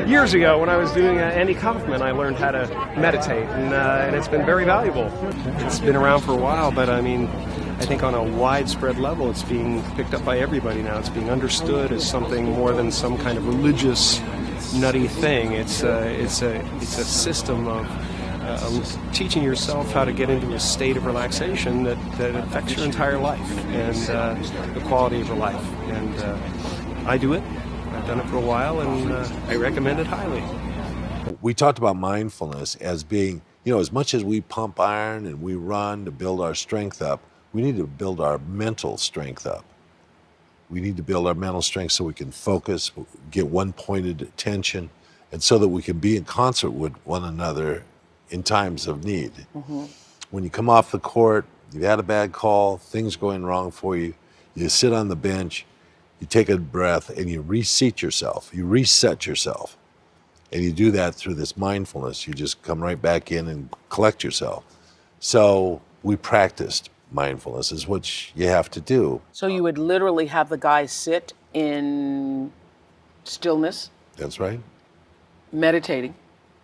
Years ago, when I was doing Andy Kaufman, I learned how to meditate, and it's been very valuable. It's been around for a while, but I mean, I think on a widespread level, it's being picked up by everybody now. It's being understood as something more than some kind of religious, nutty thing. It's a system of teaching yourself how to get into a state of relaxation that affects your entire life and the quality of your life. And I do it. I've done it for a while, and I recommend it highly. We talked about mindfulness as being, as much as we pump iron and we run to build our strength up, we need to build our mental strength up. We need to build our mental strength so we can focus, get one-pointed attention, and so that we can be in concert with one another in times of need. Mm-hmm. When you come off the court, you've had a bad call, things going wrong for you, you sit on the bench, you take a breath, and you reset yourself. You reset yourself. And you do that through this mindfulness. You just come right back in and collect yourself. So we practiced mindfulness, is what you have to do. So you would literally have the guys sit in stillness? That's right. Meditating?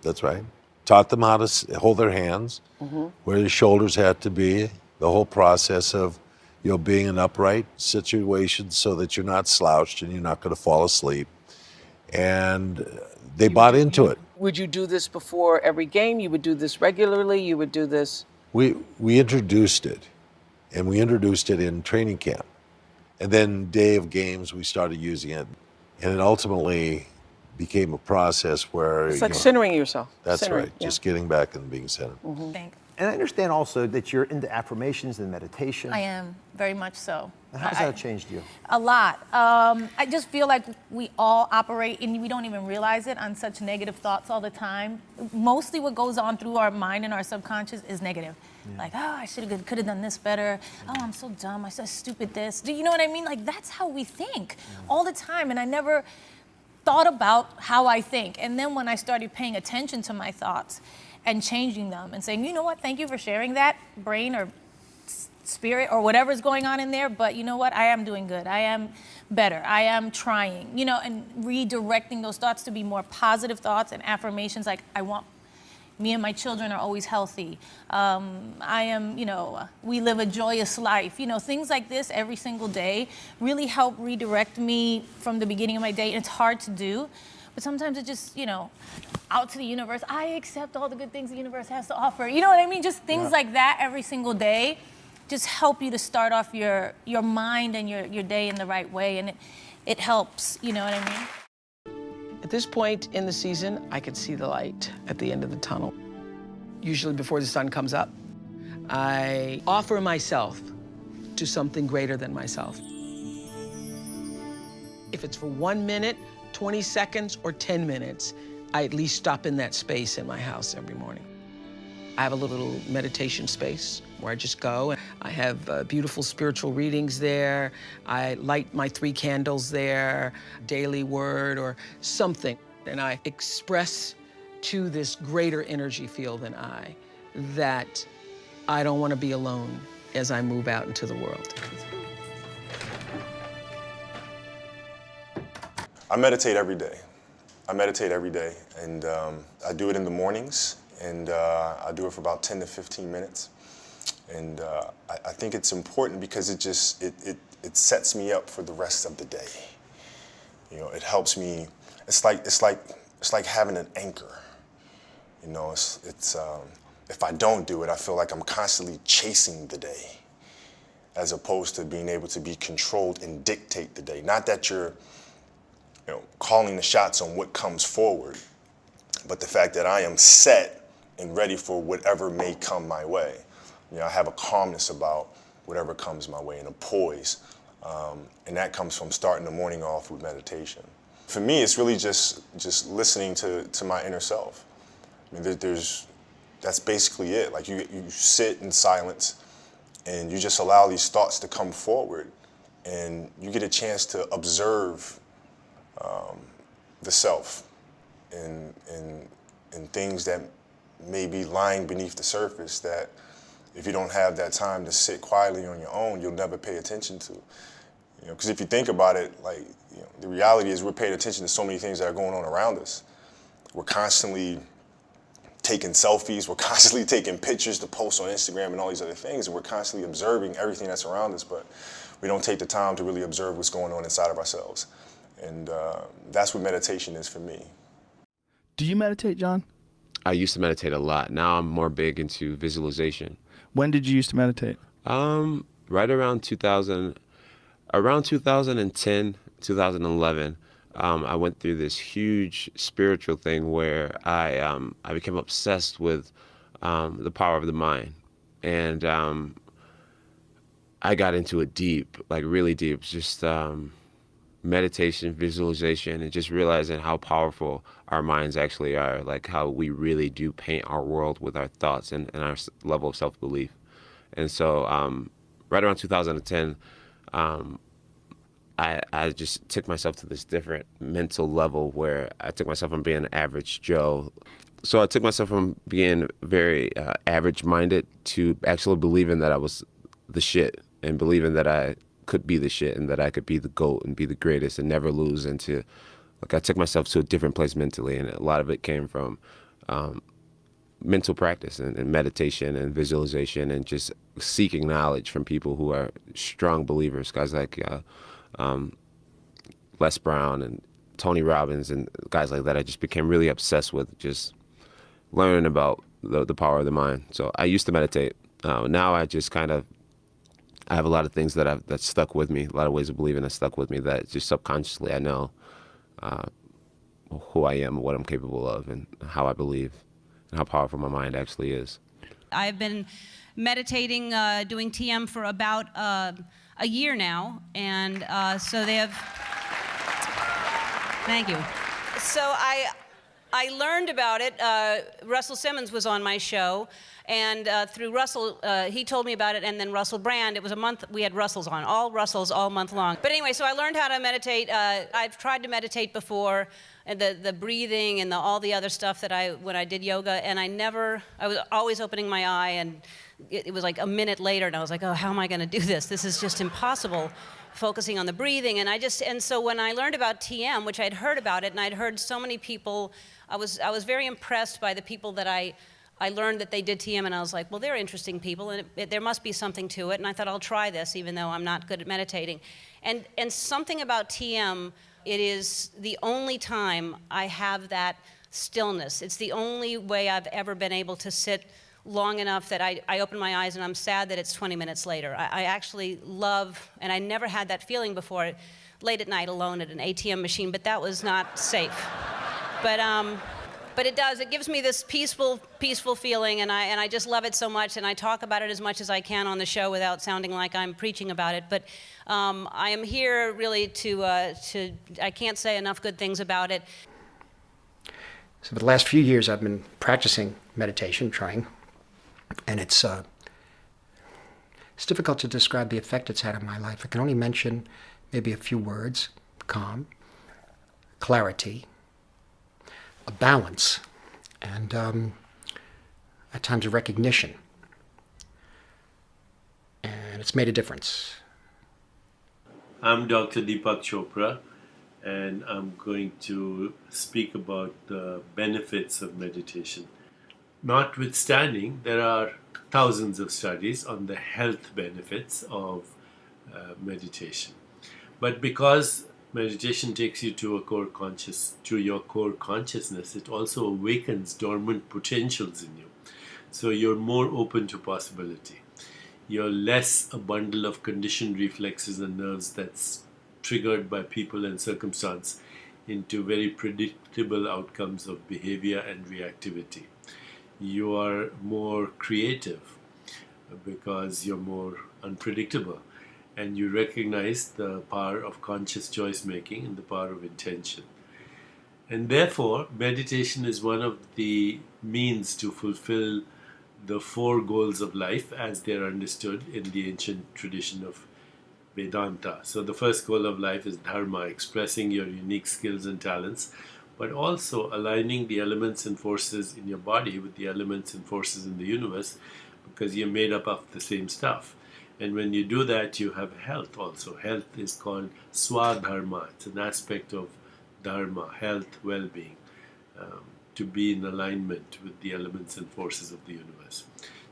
That's right. Taught them how to hold their hands, mm-hmm. where their shoulders had to be, the whole process of being in upright situations so that you're not slouched and you're not going to fall asleep. And they bought into it. Would you do this before every game? You would do this regularly? You would do this? We introduced it, and we introduced it in training camp. And then day of games, we started using it. And it ultimately became a process where... It's like centering yourself. That's right, just getting back and being centered. Mm-hmm. And I understand also that you're into affirmations and meditation. I am, very much so. How's that changed you? A lot. I just feel like we all operate, and we don't even realize it, on such negative thoughts all the time. Mostly what goes on through our mind and our subconscious is negative. Yeah. Like, I could have done this better. Oh, I'm so dumb. I said stupid this. Do you know what I mean? Like, that's how we think all the time, and I never thought about how I think. And then when I started paying attention to my thoughts and changing them and saying, you know what, thank you for sharing that, brain or spirit or whatever's going on in there, but you know what, I am doing good, I am better, I am trying, and redirecting those thoughts to be more positive thoughts and affirmations like, me and my children are always healthy, we live a joyous life, things like this every single day really help redirect me from the beginning of my day. And it's hard to do, but sometimes it just, out to the universe, I accept all the good things the universe has to offer. You know what I mean? Just things like that every single day just help you to start off your mind and your day in the right way, and it helps, you know what I mean? At this point in the season, I can see the light at the end of the tunnel. Usually before the sun comes up, I offer myself to something greater than myself. If it's for 1 minute, 20 seconds, or 10 minutes, I at least stop in that space in my house every morning. I have a little meditation space where I just go. I have beautiful spiritual readings there. I light my 3 candles there, daily word or something. And I express to this greater energy field than I that I don't want to be alone as I move out into the world. I meditate every day. And I do it in the mornings, and I do it for about 10 to 15 minutes. And I think it's important because it sets me up for the rest of the day. It helps me. It's like having an anchor. If I don't do it, I feel like I'm constantly chasing the day, as opposed to being able to be controlled and dictate the day. Not that you're calling the shots on what comes forward, but the fact that I am set and ready for whatever may come my way. I have a calmness about whatever comes my way and a poise, and that comes from starting the morning off with meditation. For me, it's really just listening to my inner self. I mean, that's basically it. Like you sit in silence, and you just allow these thoughts to come forward, and you get a chance to observe the self and things that may be lying beneath the surface that if you don't have that time to sit quietly on your own, you'll never pay attention to. Because if you think about it, the reality is we're paying attention to so many things that are going on around us. We're constantly taking selfies, we're constantly taking pictures to post on Instagram and all these other things, and we're constantly observing everything that's around us, but we don't take the time to really observe what's going on inside of ourselves. And that's what meditation is for me. Do you meditate, John? I used to meditate a lot. Now I'm more big into visualization. When did you used to meditate? Right around 2010, 2011, I went through this huge spiritual thing where I became obsessed with the power of the mind, and I got into it deep, like really deep, just meditation, visualization, and just realizing how powerful our minds actually are, like how we really do paint our world with our thoughts and our level of self-belief. And so right around 2010, I just took myself to this different mental level where I took myself from being an average Joe. So I took myself from being very average-minded to actually believing that I was the shit, and believing that I could be the shit and that I could be the GOAT and be the greatest and never lose. And to, like, I took myself to a different place mentally, and a lot of it came from mental practice and meditation and visualization and just seeking knowledge from people who are strong believers, guys like Les Brown and Tony Robbins and guys like that. I just became really obsessed with just learning about the power of the mind. So I used to meditate. Now I just kind of, I have a lot of things that stuck with me, a lot of ways of believing that stuck with me that just subconsciously I know who I am, what I'm capable of, and how I believe, and how powerful my mind actually is. I've been meditating, doing TM for about a year now, and so they have, thank you. So I learned about it. Russell Simmons was on my show, and through Russell, he told me about it, and then Russell Brand. It was a month, we had Russells on, all Russells all month long. But anyway, so I learned how to meditate. I've tried to meditate before, and the breathing and all the other stuff that when I did yoga, and I was always opening my eye, and it was like a minute later, and I was like, oh, how am I gonna do this? This is just impossible, focusing on the breathing. And so when I learned about TM, which I'd heard about it, and I'd heard so many people, I was very impressed by the people that I learned that they did TM, and I was like, well, they're interesting people, and there must be something to it, and I thought I'll try this, even though I'm not good at meditating. And something about TM, it is the only time I have that stillness. It's the only way I've ever been able to sit long enough that I open my eyes and I'm sad that it's 20 minutes later. I actually love, and I never had that feeling before, late at night alone at an ATM machine, but that was not safe. But it does, it gives me this peaceful feeling, and I just love it so much, and I talk about it as much as I can on the show without sounding like I'm preaching about it. But I am here really to I can't say enough good things about it. So for the last few years I've been practicing meditation, trying, and it's difficult to describe the effect it's had on my life. I can only mention maybe a few words: calm, clarity, a balance, and at times a recognition. And it's made a difference. I'm Dr. Deepak Chopra, and I'm going to speak about the benefits of meditation. Notwithstanding, there are thousands of studies on the health benefits of meditation. But because meditation takes you to your core consciousness, it also awakens dormant potentials in you. So you're more open to possibility. You're less a bundle of conditioned reflexes and nerves that's triggered by people and circumstance into very predictable outcomes of behavior and reactivity. You are more creative because you're more unpredictable, and you recognize the power of conscious choice making and the power of intention. And therefore, meditation is one of the means to fulfill the four goals of life as they're understood in the ancient tradition of Vedanta. So the first goal of life is Dharma, expressing your unique skills and talents, but also aligning the elements and forces in your body with the elements and forces in the universe, because you're made up of the same stuff. And when you do that, you have health also. Health is called Swadharma. It's an aspect of Dharma, health, well-being. to be in alignment with the elements and forces of the universe.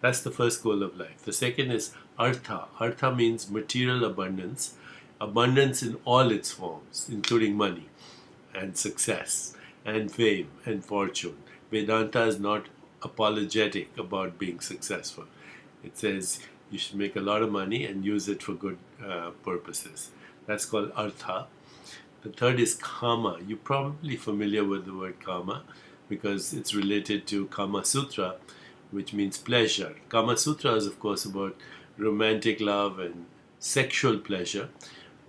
That's the first goal of life. The second is artha. Artha means material abundance, abundance in all its forms, including money and success and fame and fortune. Vedanta is not apologetic about being successful. It says you should make a lot of money and use it for good purposes. That's called artha. The third is kama. You're probably familiar with the word kama because it's related to Kama Sutra, which means pleasure. Kama Sutra is, of course, about romantic love and sexual pleasure,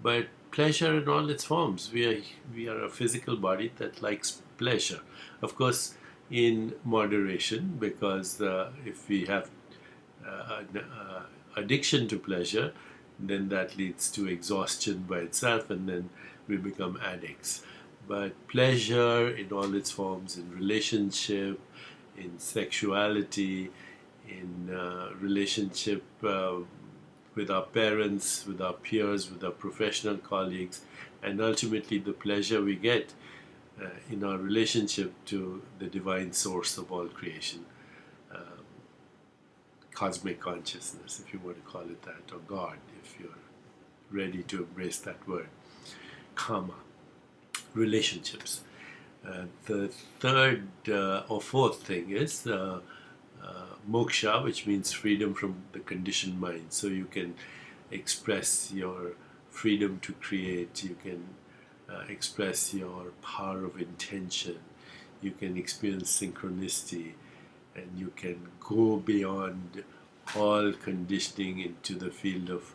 but pleasure in all its forms. We are a physical body that likes pleasure. Of course, in moderation, because if we have addiction to pleasure, then that leads to exhaustion by itself, and then we become addicts. But pleasure in all its forms, in relationship, in sexuality, in relationship with our parents, with our peers, with our professional colleagues, and ultimately the pleasure we get in our relationship to the divine source of all creation, cosmic consciousness, if you want to call it that, or God, if you're ready to embrace that word. Kama, relationships. The third or fourth thing is moksha, which means freedom from the conditioned mind. So you can express your freedom to create, you can express your power of intention, you can experience synchronicity, and you can go beyond all conditioning into the field of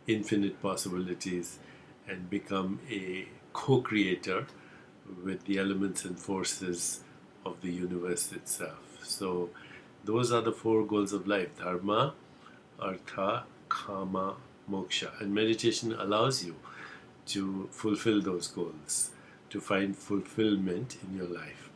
infinite possibilities and become a co-creator with the elements and forces of the universe itself. So those are the four goals of life: Dharma, Artha, Kama, Moksha. And meditation allows you to fulfill those goals, to find fulfillment in your life.